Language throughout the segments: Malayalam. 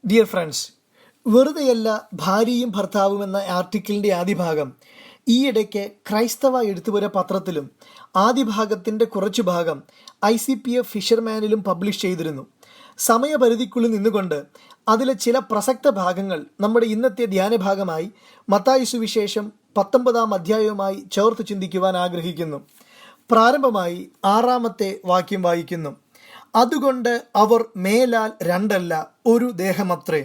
ഡിയർ ഫ്രണ്ട്സ്, വെറുതെയല്ല ഭാര്യയും ഭർത്താവും എന്ന ആർട്ടിക്കിളിൻ്റെ ആദ്യ ഭാഗം ഈയിടയ്ക്ക് ക്രൈസ്തവ എഴുത്തുപുര പത്രത്തിലും ആദ്യ ഭാഗത്തിൻ്റെ കുറച്ചു ഭാഗം ICPF ഫിഷർമാനിലും പബ്ലിഷ് ചെയ്തിരുന്നു. സമയപരിധിക്കുള്ളിൽ നിന്നുകൊണ്ട് അതിലെ ചില പ്രസക്ത ഭാഗങ്ങൾ നമ്മുടെ ഇന്നത്തെ ധ്യാനഭാഗമായി മത്തായി സുവിശേഷം 19-ാം അധ്യായവുമായി ചേർത്ത് ചിന്തിക്കുവാൻ ആഗ്രഹിക്കുന്നു. പ്രാരംഭമായി 6-ാമത്തെ വാക്യം വായിക്കുന്നു. അതുകൊണ്ട് അവർ മേലാൽ രണ്ടല്ല ഒരു ദേഹമത്രേ,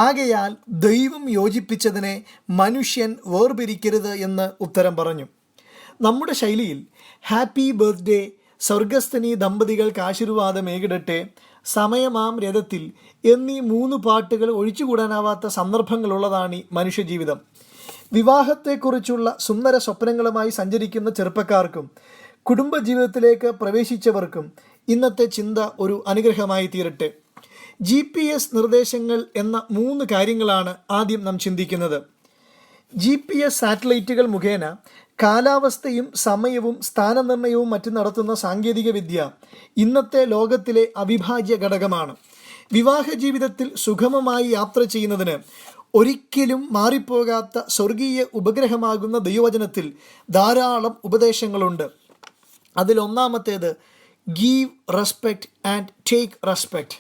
ആകയാൽ ദൈവം യോജിപ്പിച്ചതിനെ മനുഷ്യൻ വേർപിരിക്കരുത് എന്ന് ഉത്തരം പറഞ്ഞു. നമ്മുടെ ശൈലിയിൽ ഹാപ്പി ബർത്ത്ഡേ, സ്വർഗസ്ഥനി ദമ്പതികൾക്ക് ആശീർവാദമേകിടട്ടെ, സമയമാം രഥത്തിൽ എന്നീ 3 പാട്ടുകൾ ഒഴിച്ചുകൂടാനാവാത്ത സന്ദർഭങ്ങളുള്ളതാണ് മനുഷ്യജീവിതം. വിവാഹത്തെക്കുറിച്ചുള്ള സുന്ദര സ്വപ്നങ്ങളുമായി സഞ്ചരിക്കുന്ന ചെറുപ്പക്കാർക്കും കുടുംബജീവിതത്തിലേക്ക് പ്രവേശിച്ചവർക്കും ഇന്നത്തെ ചിന്ത ഒരു അനുഗ്രഹമായി തീരട്ടെ. GPS നിർദ്ദേശങ്ങൾ എന്ന 3 കാര്യങ്ങളാണ് ആദ്യം നാം ചിന്തിക്കുന്നത്. GPS സാറ്റലൈറ്റുകൾ മുഖേന കാലാവസ്ഥയും സമയവും സ്ഥാനനിർണയവും മറ്റും നടത്തുന്ന സാങ്കേതിക വിദ്യ ഇന്നത്തെ ലോകത്തിലെ അവിഭാജ്യ ഘടകമാണ്. വിവാഹ ജീവിതത്തിൽ സുഗമമായി യാത്ര ചെയ്യുന്നതിന് ഒരിക്കലും മാറിപ്പോകാത്ത സ്വർഗീയ ഉപഗ്രഹമാകുന്ന ദൈവവചനത്തിൽ ധാരാളം ഉപദേശങ്ങളുണ്ട്. അതിലൊന്നാമത്തേത് give respect and take respect.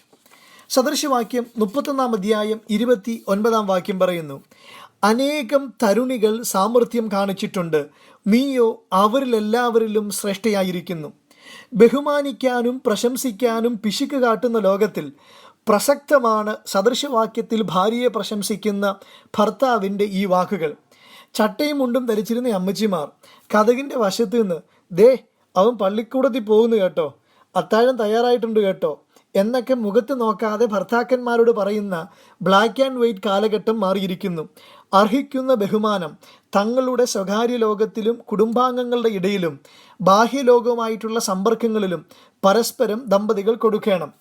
സദൃശവാക്യം 31-ാം അധ്യായം 29-ാം വാക്യം പറയുന്നു, അനേകം തരുണികൾ സാമർഥ്യം കാണിച്ചിട്ടുണ്ട്, നീയോ അവരിലെല്ലാവരിലും ശ്രേഷ്ഠയായിരിക്കുന്നു. ബഹുമാനിക്കാനും പ്രശംസിക്കാനും പിശുക്ക് കാട്ടുന്ന ലോകത്തിൽ പ്രസക്തമാണ് സദൃശവാക്യത്തിൽ ഭാര്യയെ പ്രശംസിക്കുന്ന ഭർത്താവിൻ്റെ ഈ വാക്കുകൾ. ചട്ടയും മുണ്ടും ധരിച്ചിരുന്ന അമ്മച്ചിമാർ കതകിൻ്റെ വശത്ത് നിന്ന്, ദേ അവൻ പള്ളിക്കൂടത്തിൽ പോകുന്നു കേട്ടോ, അത്താഴം തയ്യാറായിട്ടുണ്ട് കേട്ടോ എന്നൊക്കെ മുഖത്ത് നോക്കാതെ ഭർത്താക്കന്മാരോട് പറയുന്ന ബ്ലാക്ക് ആൻഡ് വൈറ്റ് കാലഘട്ടം മാറിയിരിക്കുന്നു. അർഹിക്കുന്ന ബഹുമാനം തങ്ങളുടെ സ്വകാര്യ ലോകത്തിലും കുടുംബാംഗങ്ങളുടെ ഇടയിലും ബാഹ്യലോകവുമായിട്ടുള്ള സമ്പർക്കങ്ങളിലും പരസ്പരം ദമ്പതികൾ കൊടുക്കണം.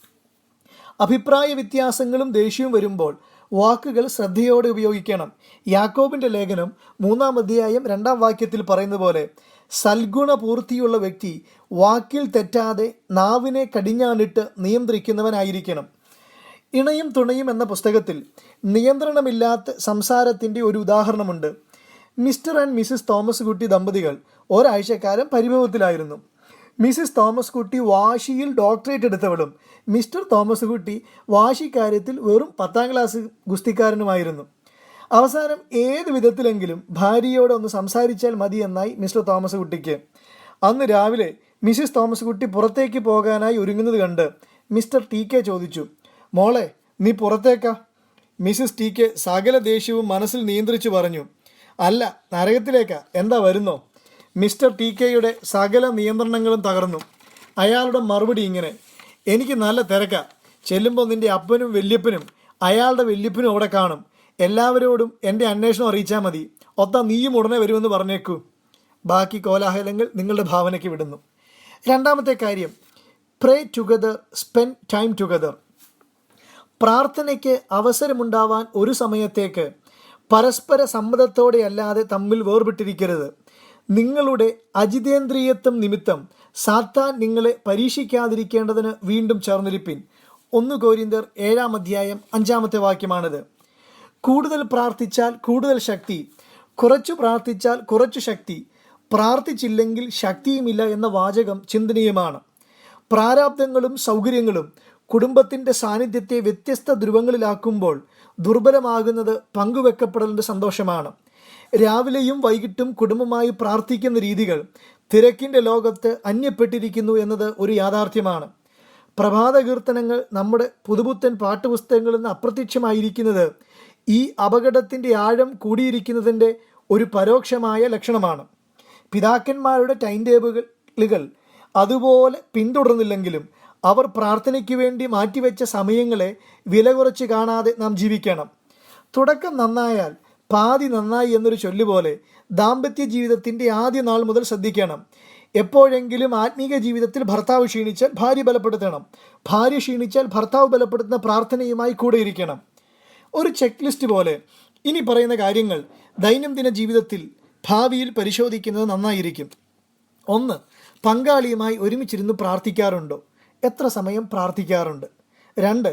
അഭിപ്രായ വ്യത്യാസങ്ങളും ദേഷ്യവും വരുമ്പോൾ വാക്കുകൾ ശ്രദ്ധയോടെ ഉപയോഗിക്കണം. യാക്കോബിൻ്റെ ലേഖനം 3-ാം അധ്യായം 2-ാം വാക്യത്തിൽ പറയുന്ന പോലെ, സൽഗുണപൂർത്തിയുള്ള വ്യക്തി വാക്കിൽ തെറ്റാതെ നാവിനെ കടിഞ്ഞാണിട്ട് നിയന്ത്രിക്കുന്നവനായിരിക്കണം. ഇണയും തുണയും എന്ന പുസ്തകത്തിൽ നിയന്ത്രണമില്ലാത്ത സംസാരത്തിൻ്റെ ഒരു ഉദാഹരണമുണ്ട്. മിസ്റ്റർ ആൻഡ് മിസ്സിസ് തോമസ് കുട്ടി ദമ്പതികൾ ഒരാഴ്ചക്കാലം പരിഭവത്തിലായിരുന്നു. മിസ്സിസ് തോമസ് കുട്ടി വാശിയിൽ ഡോക്ടറേറ്റ് എടുത്തവളും മിസ്റ്റർ തോമസ് കുട്ടി വാശിക്കാര്യത്തിൽ വെറും 10-ാം ക്ലാസ് ഗുസ്തിക്കാരനുമായിരുന്നു. അവസാനം ഏത് വിധത്തിലെങ്കിലും ഭാര്യയോട് ഒന്ന് സംസാരിച്ചാൽ മതി എന്നായി മിസ്റ്റർ തോമസ് കുട്ടിക്ക്. അന്ന് രാവിലെ മിസ്സിസ് തോമസ് കുട്ടി പുറത്തേക്ക് പോകാനായി ഒരുങ്ങുന്നത് കണ്ട് മിസ്റ്റർ TK ചോദിച്ചു, മോളെ നീ പുറത്തേക്കാ? മിസ്സിസ് TK സകല ദേഷ്യവും മനസ്സിൽ നിയന്ത്രിച്ചു പറഞ്ഞു, അല്ല നരകത്തിലേക്കാ, എന്താ വരുന്നോ? മിസ്റ്റർ TKയുടെ സകല നിയന്ത്രണങ്ങളും തകർന്നു. അയാളുടെ മറുപടി ഇങ്ങനെ, എനിക്ക് നല്ല തിരക്കാ, ചെല്ലുമ്പോൾ നിൻ്റെ അപ്പനും വല്യപ്പനും അയാളുടെ വല്യപ്പനും അവിടെ കാണും, എല്ലാവരോടും എൻ്റെ അന്വേഷണം അറിയിച്ചാൽ മതി, ഒത്ത നീയും ഉടനെ വരുമെന്ന് പറഞ്ഞേക്കൂ. ബാക്കി കോലാഹലങ്ങൾ നിങ്ങളുടെ ഭാവനയ്ക്ക് വിടുന്നു. രണ്ടാമത്തെ കാര്യം, പ്രേ ടുഗദർ, സ്പെൻഡ് ടൈം ടുഗദർ. പ്രാർത്ഥനയ്ക്ക് അവസരമുണ്ടാവാൻ ഒരു സമയത്തേക്ക് പരസ്പര സമ്മതത്തോടെ അല്ലാതെ തമ്മിൽ വേർപെട്ടിരിക്കരുത്. നിങ്ങളുടെ അജിതേന്ദ്രിയത്വം നിമിത്തം സാത്താൻ നിങ്ങളെ പരീക്ഷിക്കാതിരിക്കേണ്ടതിന് വീണ്ടും ചേർന്നിരിപ്പിൻ. 1 കൊരിന്ത്യർ 7-ാം അധ്യായം 5-ാമത്തെ വാക്യമാണിത്. കൂടുതൽ പ്രാർത്ഥിച്ചാൽ കൂടുതൽ ശക്തി, കുറച്ചു പ്രാർത്ഥിച്ചാൽ കുറച്ചു ശക്തി, പ്രാർത്ഥിച്ചില്ലെങ്കിൽ ശക്തിയുമില്ല എന്ന വാചകം ചിന്തനീയമാണ്. പ്രാരാബ്ദങ്ങളും സൗകര്യങ്ങളും കുടുംബത്തിൻ്റെ സാന്നിധ്യത്തെ വ്യത്യസ്ത ധ്രുവങ്ങളിലാക്കുമ്പോൾ ദുർബലമാകുന്നത് പങ്കുവെക്കപ്പെടലിൻ്റെ സന്തോഷമാണ്. രാവിലെയും വൈകിട്ടും കുടുംബമായി പ്രാർത്ഥിക്കുന്ന രീതികൾ തിരക്കിൻ്റെ ലോകത്ത് അന്യപ്പെട്ടിരിക്കുന്നു എന്നത് ഒരു യാഥാർത്ഥ്യമാണ്. പ്രഭാത കീർത്തനങ്ങൾ നമ്മുടെ പുതുപുത്തൻ പാഠപുസ്തകങ്ങളിൽ നിന്ന് അപ്രത്യക്ഷമായിരിക്കുന്നത് ഈ അപകടത്തിൻ്റെ ആഴം കൂടിയിരിക്കുന്നതിൻ്റെ ഒരു പരോക്ഷമായ ലക്ഷണമാണ്. പിതാക്കന്മാരുടെ ടൈം ടേബിളുകൾ അതുപോലെ പിന്തുടർന്നില്ലെങ്കിലും അവർ പ്രാർത്ഥനയ്ക്ക് വേണ്ടി മാറ്റിവെച്ച സമയങ്ങളെ വില കുറച്ച് കാണാതെ നാം ജീവിക്കണം. തുടക്കം നന്നായാൽ പാതി നന്നായി എന്നൊരു ചൊല്ലുപോലെ ദാമ്പത്യ ജീവിതത്തിൻ്റെ ആദ്യ നാൾ മുതൽ ശ്രദ്ധിക്കണം. എപ്പോഴെങ്കിലും ആത്മീക ജീവിതത്തിൽ ഭർത്താവ് ക്ഷീണിച്ചാൽ ഭാര്യ ബലപ്പെടുത്തണം, ഭാര്യ ക്ഷീണിച്ചാൽ ഭർത്താവ് ബലപ്പെടുത്തുന്ന പ്രാർത്ഥനയുമായി കൂടെ ഇരിക്കണം. ഒരു ചെക്ക് ലിസ്റ്റ് പോലെ ഇനി പറയുന്ന കാര്യങ്ങൾ ദൈനംദിന ജീവിതത്തിൽ ഭാവിയിൽ പരിശോധിക്കുന്നത് നന്നായിരിക്കും. 1. പങ്കാളിയുമായി ഒരുമിച്ചിരുന്ന് പ്രാർത്ഥിക്കാറുണ്ടോ? എത്ര സമയം പ്രാർത്ഥിക്കാറുണ്ട്? 2.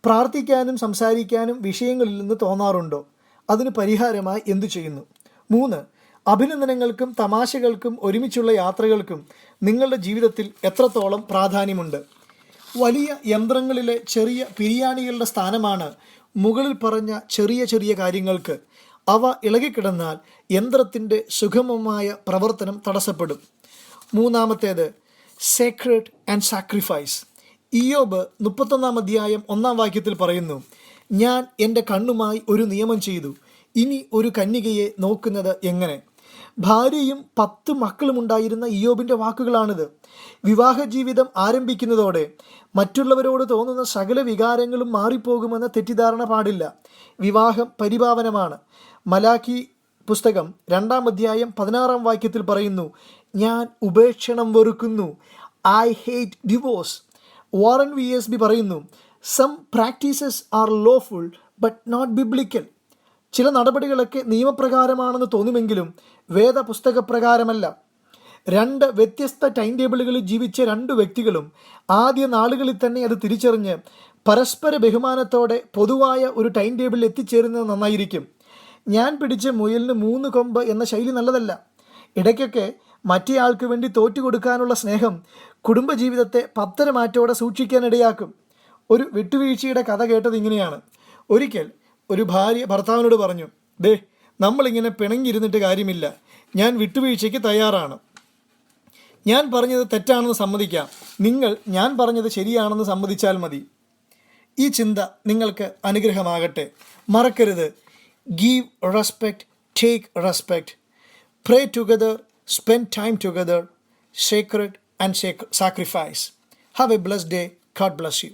പ്രാർത്ഥിക്കാനും സംസാരിക്കാനും വിഷയങ്ങളിൽ നിന്ന് തോന്നാറുണ്ടോ? അതിന് പരിഹാരമായി എന്തു ചെയ്യുന്നു? 3. അഭിനന്ദനങ്ങൾക്കും തമാശകൾക്കും ഒരുമിച്ചുള്ള യാത്രകൾക്കും നിങ്ങളുടെ ജീവിതത്തിൽ എത്രത്തോളം പ്രാധാന്യമുണ്ട്? വലിയ യന്ത്രങ്ങളിലെ ചെറിയ പിരിയാണികളുടെ സ്ഥാനമാണ് മുകളിൽ പറഞ്ഞ ചെറിയ ചെറിയ കാര്യങ്ങൾക്ക്. അവ ഇളകിക്കിടന്നാൽ യന്ത്രത്തിൻ്റെ സുഗമമായ പ്രവർത്തനം തടസ്സപ്പെടും. 3. Sacred and sacrifice. ഇയ്യോബ് 31 അധ്യായം 1 വാക്യത്തിൽ പറയുന്നു, ഞാൻ എൻ്റെ കണ്ണുമായി ഒരു നിയമം ചെയ്തു, ഇനി ഒരു കന്യകയെ നോക്കുന്നത് എങ്ങനെ? ഭാര്യയും 10 മക്കളും ഉണ്ടായിരുന്ന ഇയ്യോബിൻ്റെ വാക്കുകളാണിത്. വിവാഹ ജീവിതം ആരംഭിക്കുന്നതോടെ മറ്റുള്ളവരോട് തോന്നുന്ന സകല വികാരങ്ങളും മാറിപ്പോകുമെന്ന തെറ്റിദ്ധാരണ പാടില്ല. വിവാഹം പരിപാവനമാണ്. മലാക്കി പുസ്തകം 2 അധ്യായം 16 വാക്യത്തിൽ പറയുന്നു, ഞാൻ ഉപേക്ഷണം വെറുക്കുന്നു. I hate divorce. Warren VSB പറയുന്നു, some practices are lawful but not biblical. ചില നടപടികളൊക്കെ നിയമപ്രകാരമാണെന്ന് തോന്നുമെങ്കിലും വേദപുസ്തകപ്രകാരമല്ല. 2 വ്യത്യസ്ത ടൈം ടേബിളുകളിൽ ജീവിച്ച 2 വ്യക്തികളും ആദ്യ നാളുകളിൽ തന്നെ അത് തിരിച്ചറിഞ്ഞ് പരസ്പര ബഹുമാനത്തോടെ പൊതുവായ ഒരു ടൈം ടേബിളിൽ എത്തിച്ചേരുന്നത് നന്നായിരിക്കും. ഞാൻ പിടിച്ച മുയലിന് 3 കൊമ്പ് എന്ന ശൈലി നല്ലതല്ല. ഇടയ്ക്കൊക്കെ മറ്റേയാൾക്ക് വേണ്ടി തോറ്റുകൊടുക്കാനുള്ള സ്നേഹം കുടുംബജീവിതത്തെ പത്തരമാറ്റോടെ സൂക്ഷിക്കാനിടയാക്കും. ഒരു വിട്ടുവീഴ്ചയുടെ കഥ കേട്ടത് ഇങ്ങനെയാണ്. ഒരിക്കൽ ഒരു ഭാര്യ ഭർത്താവിനോട് പറഞ്ഞു, ദേ, നമ്മളിങ്ങനെ പിണങ്ങിയിരുന്നിട്ട് കാര്യമില്ല, ഞാൻ വിട്ടുവീഴ്ചയ്ക്ക് തയ്യാറാണ്. ഞാൻ പറഞ്ഞത് തെറ്റാണെന്ന് സമ്മതിക്കാം, നിങ്ങൾ ഞാൻ പറഞ്ഞത് ശരിയാണെന്ന് സമ്മതിച്ചാൽ മതി. ഈ ചിന്ത നിങ്ങൾക്ക് അനുഗ്രഹമാകട്ടെ. മറക്കരുത്, give respect, take respect, pray together, spend time together, sacred and sacrifice. Have a blessed day. God bless you.